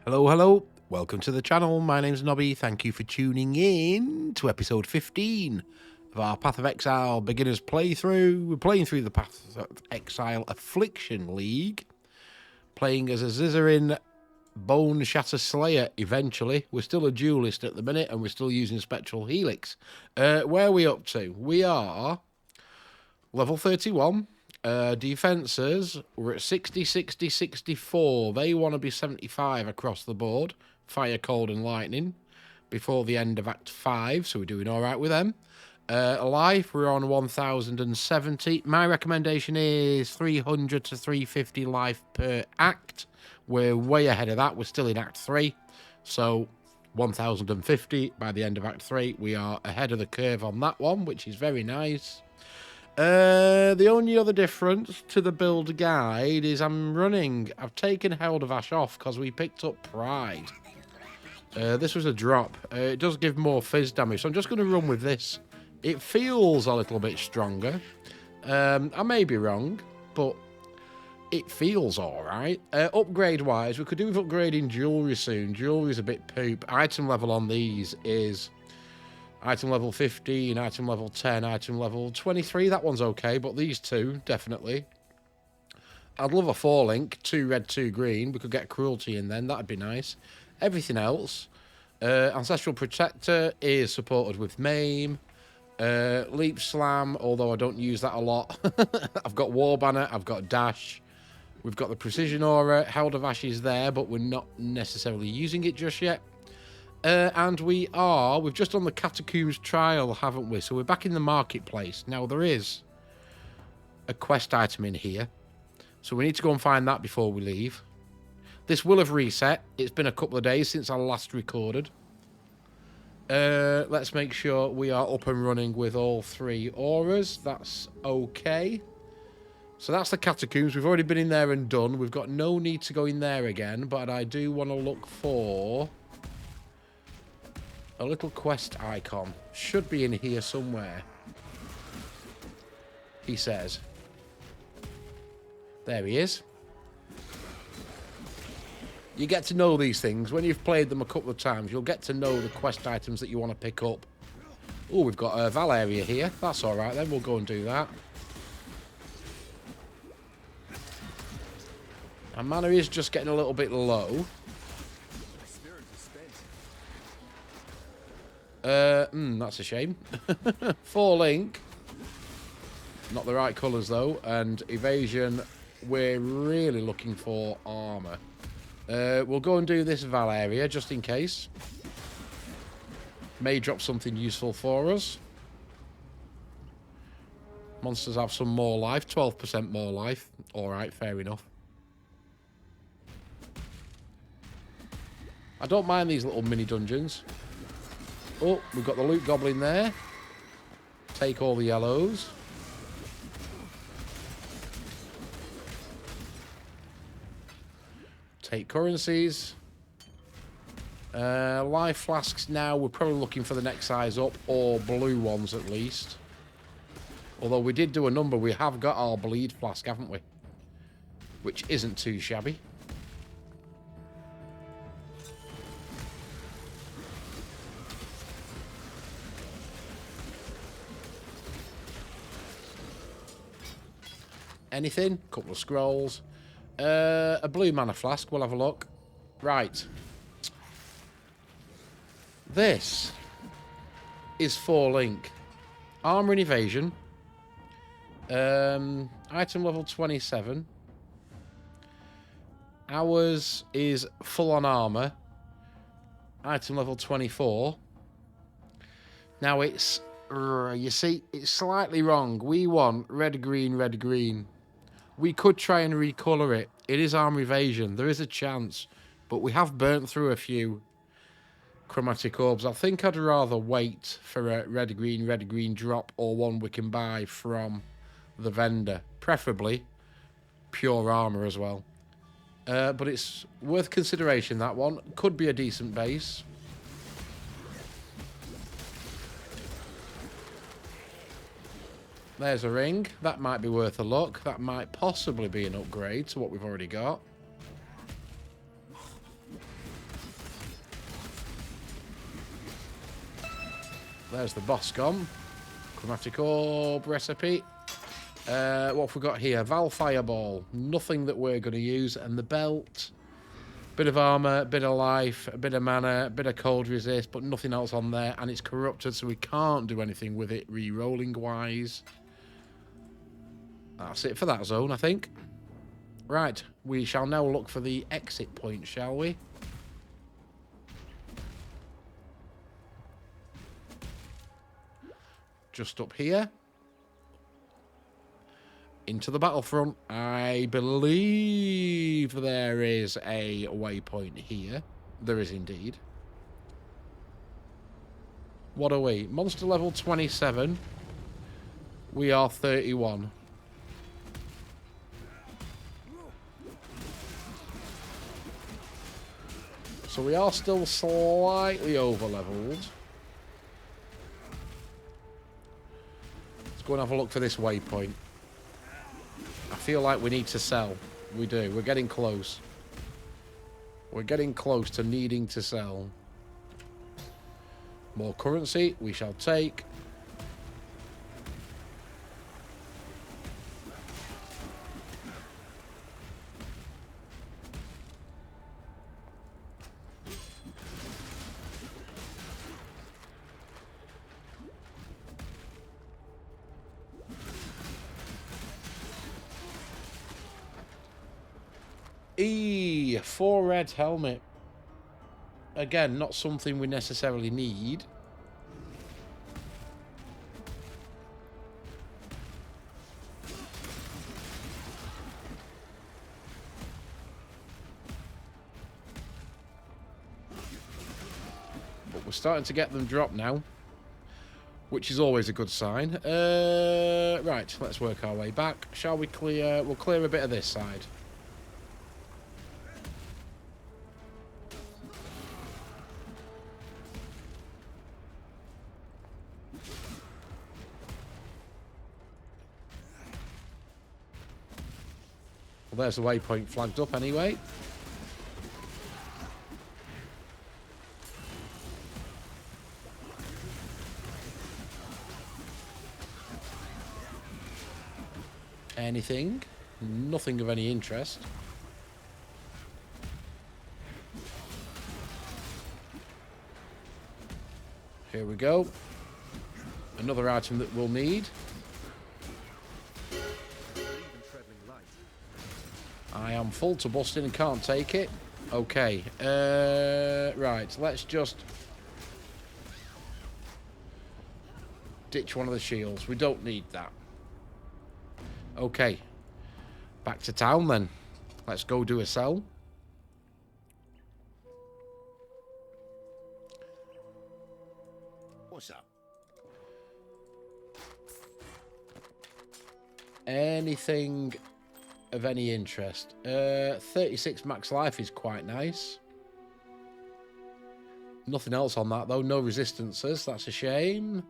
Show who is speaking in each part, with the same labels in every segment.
Speaker 1: Hello, hello. Welcome to the channel. My name's Nobby. Thank you for tuning in to episode 15 of our Path of Exile beginners playthrough. We're playing through the Path of Exile Affliction League. Playing as a Zizaran Boneshatter Slayer eventually. We're still a duelist at the minute and we're still using Spectral Helix. Where are we up to? We are level 31. Defences, we're at 60, 60, 64. They want to be 75 across the board. Fire, cold and lightning before the end of Act 5, so we're doing all right with them. Life, we're on 1,070. My recommendation is 300 to 350 life per act. We're way ahead of that. We're still in Act 3, so 1,050 by the end of Act 3. We are ahead of the curve on that one, which is very nice. The only other difference to the build guide is I've taken Held of Ash off because we picked up Pride. This was a drop. It does give more fizz damage, so I'm just going to run with this. It feels a little bit stronger. I may be wrong, but it feels alright. Upgrade-wise, we could do with upgrading jewellery soon. Jewellery's a bit poop. Item level on these is item level 15, item level 10, item level 23. That one's okay, but these two, definitely. I'd love a 4-link, 2 red, 2 green. We could get cruelty in then. That'd be nice. Everything else. Ancestral Protector is supported with Maim. Leap Slam, although I don't use that a lot. I've got War Banner, I've got Dash. We've got the Precision Aura. Held of Ash is there, but we're not necessarily using it just yet. And we've just done the Catacombs trial, haven't we? So we're back in the marketplace. Now, there is a quest item in here. So we need to go and find that before we leave. This will have reset. It's been a couple of days since I last recorded. Let's make sure we are up and running with all 3 auras. That's okay. So that's the Catacombs. We've already been in there and done. We've got no need to go in there again. But I do want to look for a little quest icon. Should be in here somewhere. He says. There he is. You get to know these things. When you've played them a couple of times, you'll get to know the quest items that you want to pick up. Oh, we've got a Vaal area here. That's all right then. We'll go and do that. Our mana is just getting a little bit low. That's a shame. 4-link. Not the right colours, though. And evasion, we're really looking for armour. We'll go and do this Vaal area, just in case. May drop something useful for us. Monsters have some more life. 12% more life. Alright, fair enough. I don't mind these little mini dungeons. Oh, we've got the loot goblin there. Take all the yellows. Take currencies. Life flasks now. We're probably looking for the next size up, or blue ones at least. Although we did do a number. We have got our bleed flask, haven't we? Which isn't too shabby. Anything? Couple of scrolls. A blue mana flask. We'll have a look. Right. This is 4-link. Armor and evasion. Item level 27. Ours is full on armor. Item level 24. Now it's... you see, it's slightly wrong. We want red, green, red, green. We could try and recolour it. It is armor evasion. There is a chance. But we have burnt through a few chromatic orbs. I think I'd rather wait for a red, green drop, or one we can buy from the vendor. Preferably pure armor as well. But it's worth consideration, that one. Could be a decent base. There's a ring. That might be worth a look. That might possibly be an upgrade to what we've already got. There's the boss gone. Chromatic orb recipe. What have we got here? Vaal fireball. Nothing that we're going to use. And the belt. Bit of armor, bit of life, a bit of mana, a bit of cold resist, but nothing else on there. And it's corrupted, so we can't do anything with it re-rolling wise. That's it for that zone, I think. Right, we shall now look for the exit point, shall we? Just up here. Into the Battlefront. I believe there is a waypoint here. There is indeed. What are we? Monster level 27. We are 31. So we are still slightly over-leveled. Let's go and have a look for this waypoint. I feel like we need to sell. We do. We're getting close. We're getting close to needing to sell. More currency we shall take. E 4 red helmet. Again, not something we necessarily need. But we're starting to get them drop now, which is always a good sign. Right, let's work our way back. Shall we clear? We'll clear a bit of this side. Well, there's the waypoint flagged up anyway. Anything? Nothing of any interest. Here we go. Another item that we'll need. I am full to busting and can't take it. Okay. Right, let's just ditch one of the shields. We don't need that. Okay. Back to town then. Let's go do a sell.
Speaker 2: What's up?
Speaker 1: Anything of any interest? 36 max life is quite nice. Nothing else on that though. No resistances. That's a shame.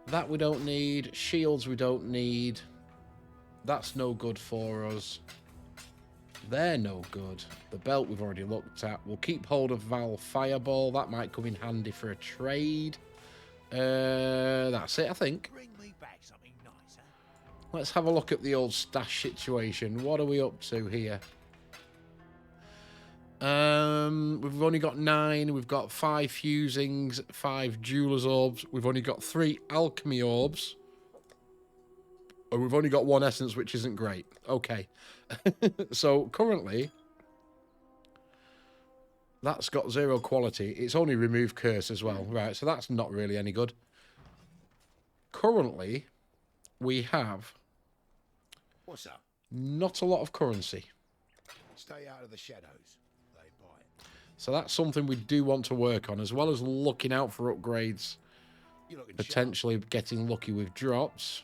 Speaker 1: That we don't need. Shields we don't need. That's no good for us. They're no good. The belt we've already looked at. We'll keep hold of Vaal Fireball. That might come in handy for a trade. That's it, I think.
Speaker 2: Bring me back something nicer.
Speaker 1: Let's have a look at the old stash situation. What are we up to here? We've only got 9. We've got 5 fusings, 5 jeweler's orbs. We've only got 3 alchemy orbs. And we've only got 1 essence, which isn't great. Okay. So currently, that's got 0 quality. It's only remove curse as well. Right, so that's not really any good. Currently, we have
Speaker 2: What's up?
Speaker 1: not a lot of currency.
Speaker 2: Stay out of the shadows. They bite.
Speaker 1: So that's something we do want to work on, as well as looking out for upgrades.
Speaker 2: You're looking
Speaker 1: Potentially getting lucky with drops.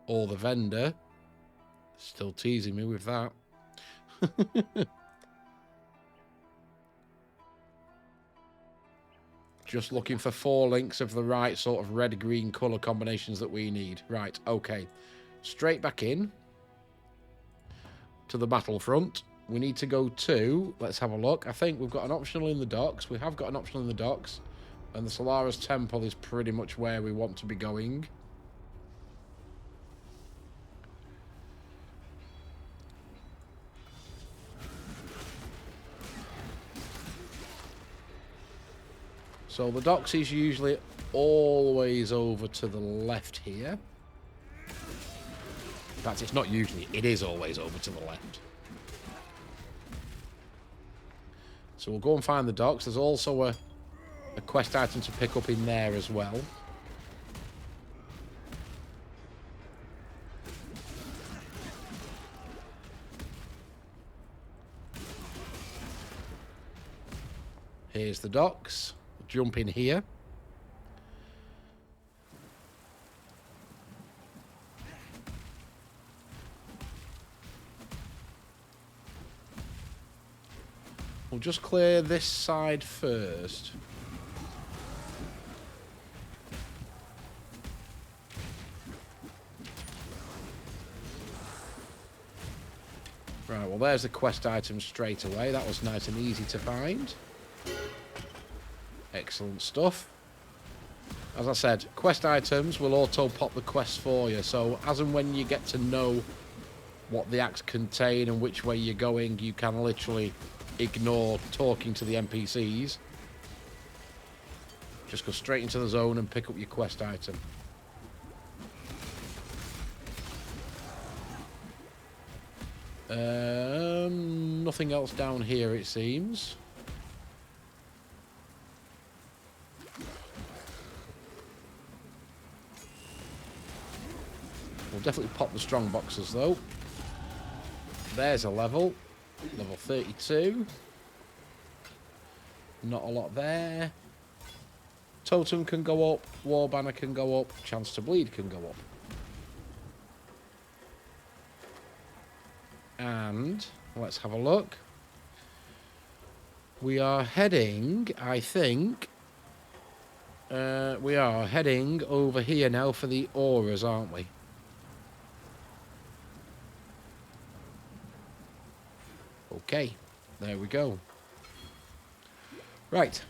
Speaker 1: Or the vendor. Still teasing me with that. Just looking for 4 links of the right sort of red-green colour combinations that we need. Right, okay. Straight back in to the Battlefront. We need to go to... Let's have a look. I think we've got an optional in the docks. We have got an optional in the docks. And the Solaris Temple is pretty much where we want to be going. So the docks is usually always over to the left here. In fact, it's not usually, it is always over to the left. So we'll go and find the docks. There's also a quest item to pick up in there as well. Here's the docks. Jump in here. We'll just clear this side first. Right, well there's the quest item straight away. That was nice and easy to find. Excellent stuff. As I said, quest items will auto pop the quests for you. So as and when you get to know what the acts contain and which way you're going, you can literally ignore talking to the NPCs. Just go straight into the zone and pick up your quest item. Nothing else down here, it seems. We'll definitely pop the strong boxes though. There's a level. Level 32. Not a lot there. Totem can go up. War banner can go up. Chance to bleed can go up. And let's have a look. We are heading, I think, we are heading over here now for the auras, aren't we? Okay, there we go. Right.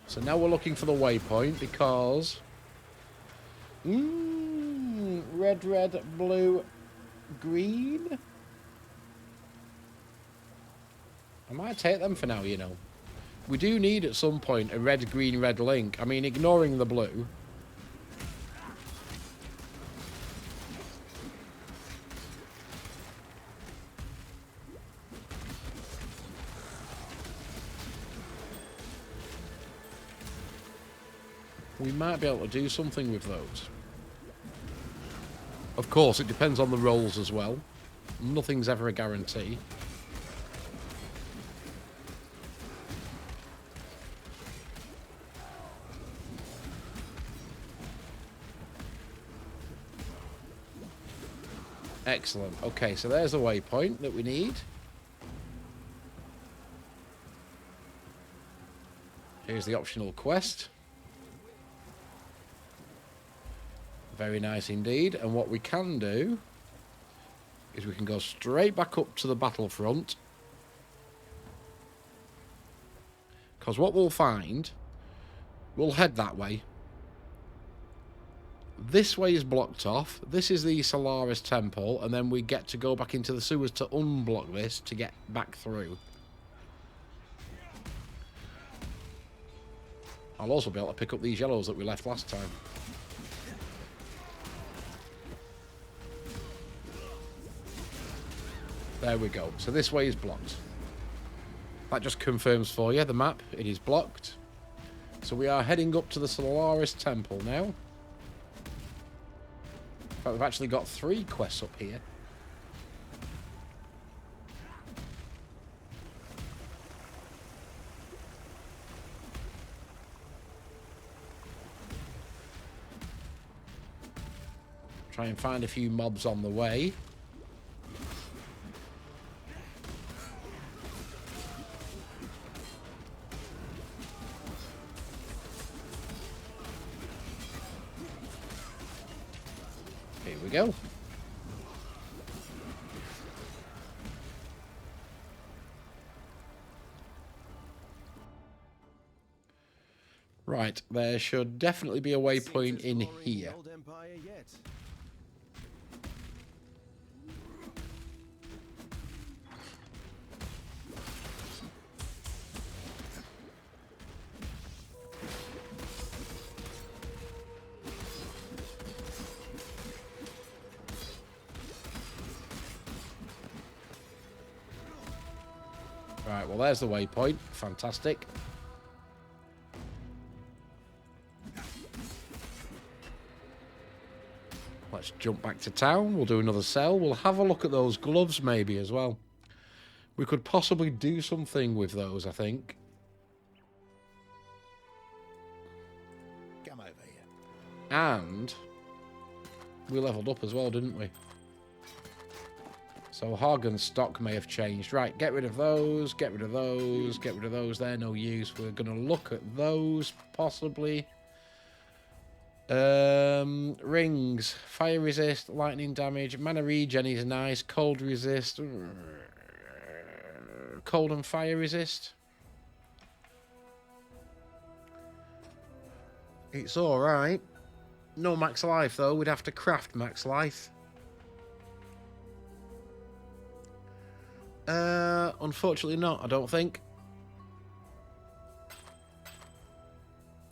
Speaker 1: So now we're looking for the waypoint because... red, red, blue, green? I might take them for now, you know. We do need at some point a red, green, red link. I mean, ignoring the blue. We might be able to do something with those. Of course, it depends on the rolls as well. Nothing's ever a guarantee. Excellent. Okay, so there's the waypoint that we need. Here's the optional quest. Very nice indeed. And what we can do is we can go straight back up to the Battlefront. Because what we'll find, we'll head that way. This way is blocked off. This is the Solaris Temple. And then we get to go back into the sewers to unblock this to get back through. I'll also be able to pick up these yellows that we left last time. There we go. So this way is blocked. That just confirms for you the map. It is blocked. So we are heading up to the Solaris Temple now. In fact, we've actually got 3 quests up here. Try and find a few mobs on the way. Here we go. Right, there should definitely be a waypoint in here. Right, well, there's the waypoint. Fantastic. Let's jump back to town. We'll do another sell. We'll have a look at those gloves maybe as well. We could possibly do something with those, I think.
Speaker 2: Come over here.
Speaker 1: And we leveled up as well, didn't we? So Hagen's stock may have changed. Right, get rid of those, get rid of those, get rid of those. They're no use. We're going to look at those, possibly. Rings, fire resist, lightning damage, mana regen is nice, cold resist, cold and fire resist. It's alright. No max life though, we'd have to craft max life. Unfortunately not, I don't think.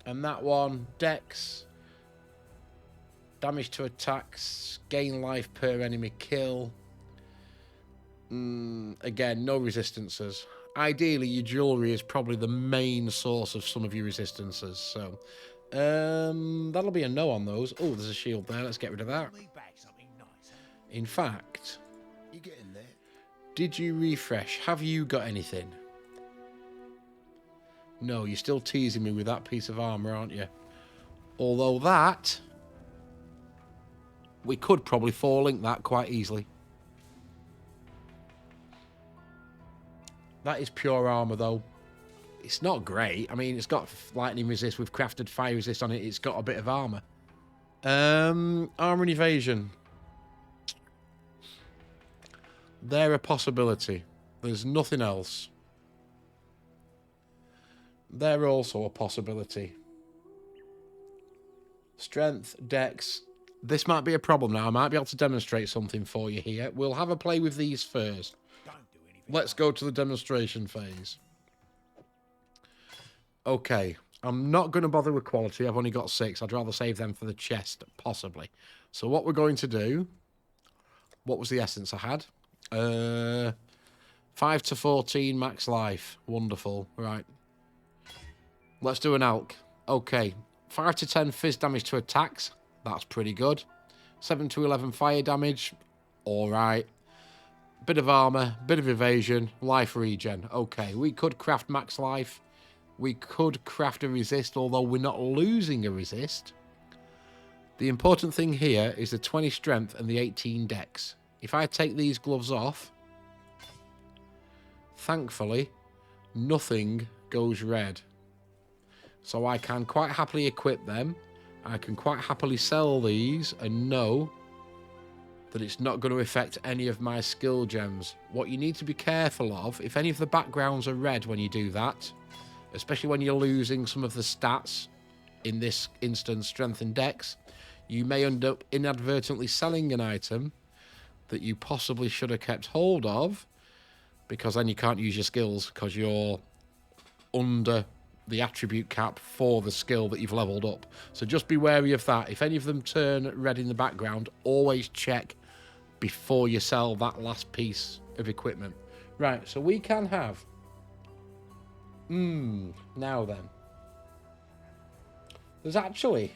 Speaker 1: And that one, Dex, damage to attacks, gain life per enemy kill. Again, no resistances. Ideally, your jewellery is probably the main source of some of your resistances, so... that'll be a no on those. Oh, there's a shield there, let's get rid of that. In fact...
Speaker 2: You getting there?
Speaker 1: Did you refresh? Have you got anything? No, you're still teasing me with that piece of armour, aren't you? Although that... we could probably 4-link that quite easily. That is pure armour, though. It's not great. I mean, it's got lightning resist with crafted fire resist on it. It's got a bit of armour. Armour and evasion. They're a possibility. There's nothing else. They're also a possibility. Strength, dex. This might be a problem now. I might be able to demonstrate something for you here. We'll have a play with these first. Let's go to the demonstration phase. Okay. I'm not going to bother with quality. I've only got 6. I'd rather save them for the chest, possibly. So what we're going to do... what was the essence I had? 5 to 14 max life. Wonderful. Right. Let's do an alch. Okay. 5 to 10 fizz damage to attacks. That's pretty good. 7 to 11 fire damage. Alright. Bit of armor. Bit of evasion. Life regen. Okay. We could craft max life. We could craft a resist, although we're not losing a resist. The important thing here is the 20 strength and the 18 dex. If I take these gloves off, thankfully, nothing goes red. So I can quite happily equip them. I can quite happily sell these and know that it's not going to affect any of my skill gems. What you need to be careful of, if any of the backgrounds are red when you do that, especially when you're losing some of the stats, in this instance, strength and dex, you may end up inadvertently selling an item that you possibly should have kept hold of, because then you can't use your skills because you're under the attribute cap for the skill that you've leveled up. So just be wary of that. If any of them turn red in the background, always check before you sell that last piece of equipment. Right, so we can have... now then. There's actually,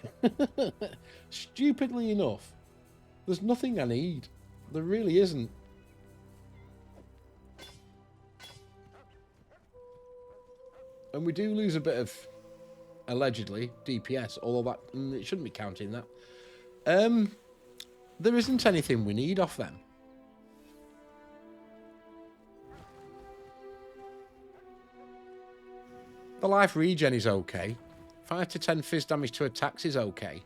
Speaker 1: stupidly enough, there's nothing I need. There really isn't. And we do lose a bit of, allegedly, DPS, although that it shouldn't be counting that. There isn't anything we need off them. The life regen is okay. 5 to 10 fizz damage to attacks is okay.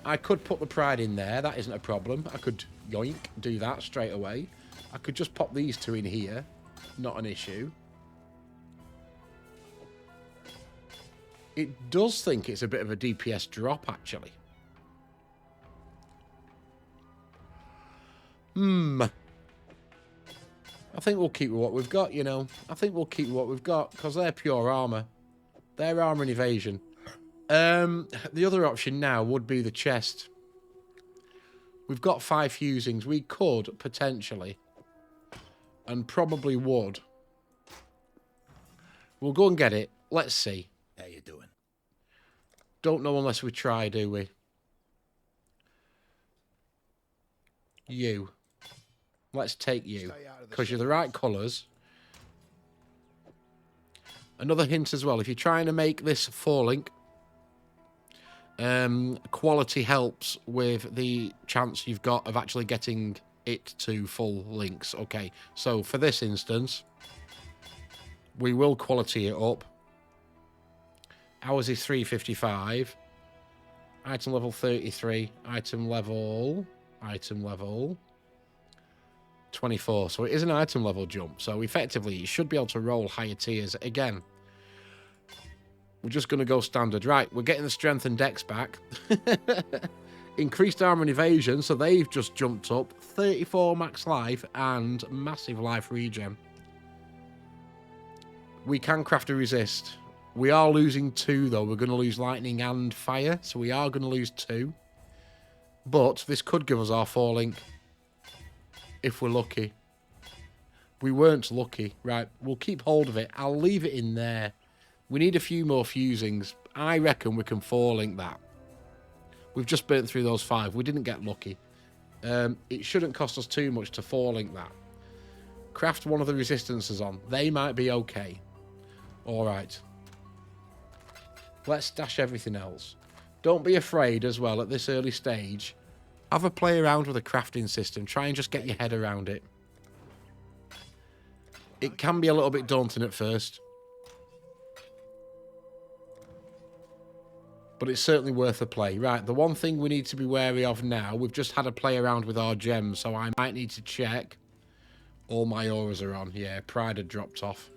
Speaker 1: I could put the pride in there. That isn't a problem. I could, yoink, do that straight away. I could just pop these two in here. Not an issue. It does think it's a bit of a DPS drop, actually. I think we'll keep with what we've got, you know. I think we'll keep with what we've got, because they're pure armour. They're armour and evasion. The other option now would be the chest. We've got 5 fusings. We could, potentially, and probably would. We'll go and get it. Let's see.
Speaker 2: How you doing?
Speaker 1: Don't know unless we try, do we? You. Let's take you, because you're the right colours. Another hint as well, if you're trying to make this 4-link, quality helps with the chance you've got of actually getting it to full links. Okay, so for this instance, we will quality it up. Ours is 355. Item level 33. Item level 24. So it is an item level jump. So effectively, you should be able to roll higher tiers. Again, we're just going to go standard. Right, we're getting the strength and dex back. Increased armor and evasion, so they've just jumped up. 34 max life and massive life regen. We can craft a resist. We are losing 2, though. We're going to lose lightning and fire, so we are going to lose 2. But this could give us our 4-link. If we're lucky. We weren't lucky. Right, we'll keep hold of it. I'll leave it in there. We need a few more fusings. I reckon we can 4-link that. We've just burnt through those 5. We didn't get lucky. It shouldn't cost us too much to 4-link that. Craft one of the resistances on. They might be okay. Alright. Let's stash everything else. Don't be afraid as well at this early stage. Have a play around with a crafting system. Try and just get your head around it. It can be a little bit daunting at first. But it's certainly worth a play. Right, the one thing we need to be wary of now, we've just had a play around with our gems, so I might need to check. All my auras are on. Yeah, pride had dropped off.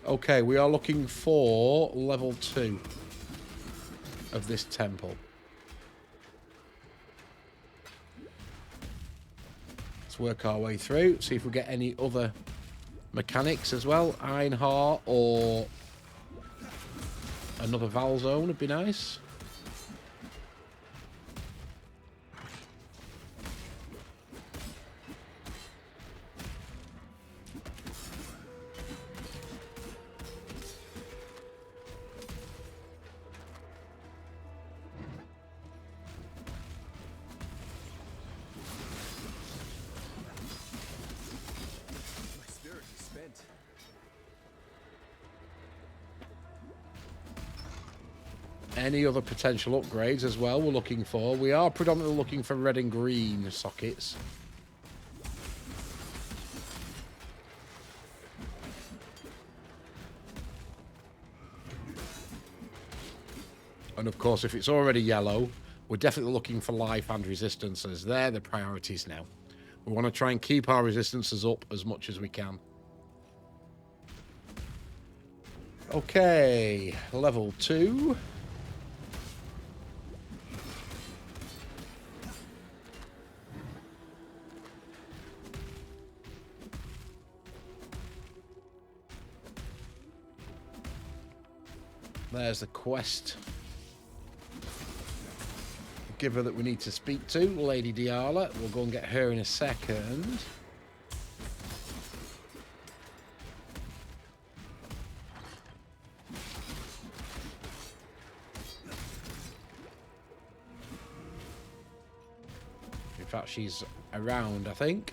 Speaker 1: Okay, we are looking for level 2 of this temple. Let's work our way through, see if we get any other mechanics as well. Iron Heart or another Vaal zone would be nice. Any other potential upgrades as well we're looking for. We are predominantly looking for red and green sockets. And of course, if it's already yellow, we're definitely looking for life and resistances. They're the priorities now. We want to try and keep our resistances up as much as we can. Okay, level 2. There's the quest giver that we need to speak to, Lady Dialla. We'll go and get her in a second. In fact, she's around, I think.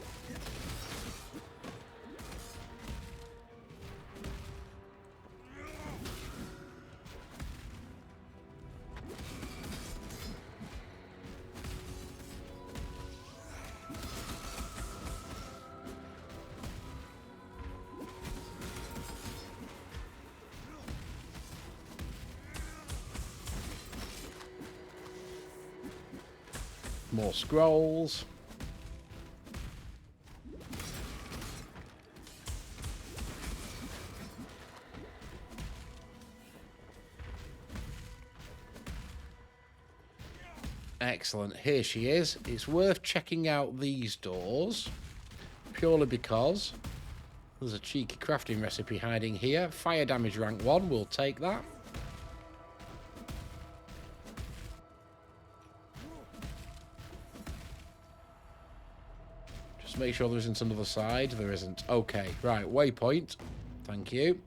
Speaker 1: More scrolls. Excellent. Here she is. It's worth checking out these doors, purely because there's a cheeky crafting recipe hiding here. Fire damage rank 1. We'll take that. Just make sure there isn't another side. There isn't. Okay. Right. Waypoint. Thank you.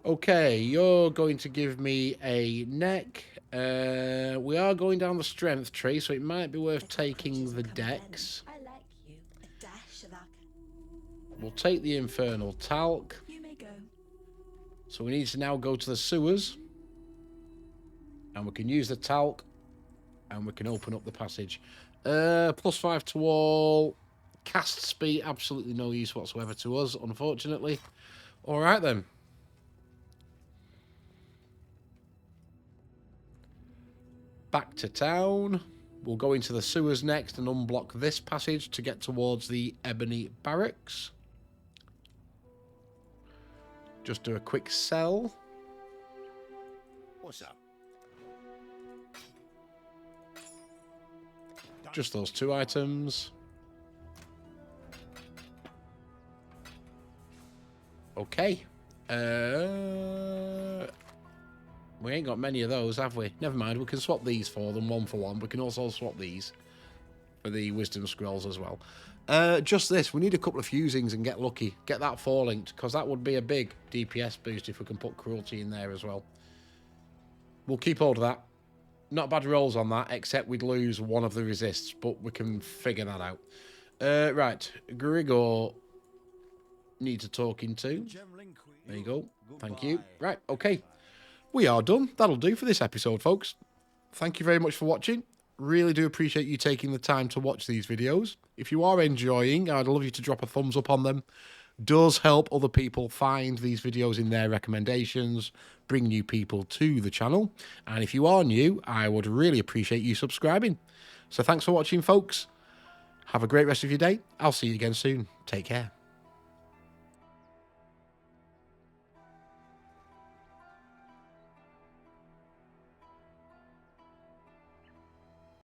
Speaker 1: Okay, you're going to give me a neck. We are going down the strength tree, so it might be worth taking the dex.
Speaker 3: I like you. A dash of
Speaker 1: We'll take the infernal talc.
Speaker 3: You may go.
Speaker 1: So we need to now go to the sewers. And we can use the talc. And we can open up the passage. +5 to all. Cast speed, absolutely no use whatsoever to us, unfortunately. Alright then. Back to town. We'll go into the sewers next and unblock this passage to get towards the Ebony Barracks. Just do a quick sell.
Speaker 2: What's up?
Speaker 1: Just those 2 items. Okay. We ain't got many of those, have we? Never mind, we can swap these for them, 1 for 1. We can also swap these for the Wisdom Scrolls as well. Just this, we need a couple of fusings and get lucky. Get that 4 linked, because that would be a big DPS boost if we can put Cruelty in there as well. We'll keep hold of that. Not bad rolls on that, except we'd lose one of the resists, but we can figure that out. Right, Grigor needs a talking to. There you go. Thank you. Right, okay. We are done. That'll do for this episode, folks. Thank you very much for watching. Really do appreciate you taking the time to watch these videos. If you are enjoying, I'd love you to drop a thumbs up on them. Does help other people find these videos in their recommendations, bring new people to the channel. And if you are new, I would really appreciate you subscribing. So thanks for watching, folks. Have a great rest of your day. I'll see you again soon. Take care.